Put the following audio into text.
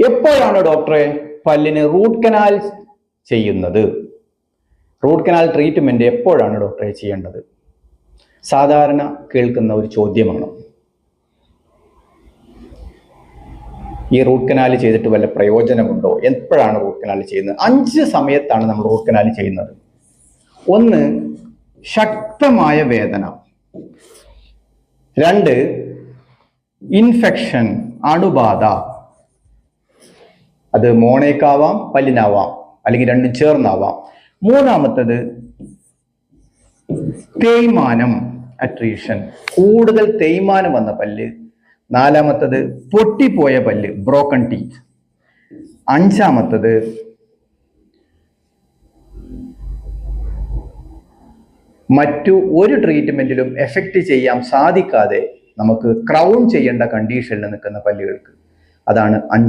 എപ്പോഴാണ് ഡോക്ടറെ പല്ലിന് റൂട്ട് കനാൽ ചെയ്യുന്നത്? റൂട്ട് കനാൽ ട്രീറ്റ്മെന്റ് എപ്പോഴാണ് ഡോക്ടറെ ചെയ്യേണ്ടത്? സാധാരണ കേൾക്കുന്ന ഒരു ചോദ്യമാണ്. ഈ റൂട്ട് കനാൽ ചെയ്തിട്ട് വല്ല പ്രയോജനമുണ്ടോ? എപ്പോഴാണ് റൂട്ട് കനാൽ ചെയ്യുന്നത്? 5 സമയത്താണ് നമ്മൾ റൂട്ട് കനാൽ ചെയ്യുന്നത്. 1, ശക്തമായ വേദന. 2, ഇൻഫെക്ഷൻ, അണുബാധ. അത് മോണയ്ക്കാവാം, പല്ലിനാവാം, അല്ലെങ്കിൽ രണ്ടും ചേർന്നാവാം. 3, തേയ്മാനം, അട്രീഷൻ, കൂടുതൽ തേയ്മാനം വന്ന പല്ല്. 4, പൊട്ടിപ്പോയ പല്ല്, ബ്രോക്കൺ ടീത്ത്. 5, മറ്റു ഒരു ട്രീറ്റ്മെന്റിലും എഫക്റ്റ് ചെയ്യാൻ സാധിക്കാതെ നമുക്ക് ക്രൗൺ ചെയ്യേണ്ട കണ്ടീഷനിൽ നിൽക്കുന്ന പല്ലുകൾക്ക്. അതാണ് 5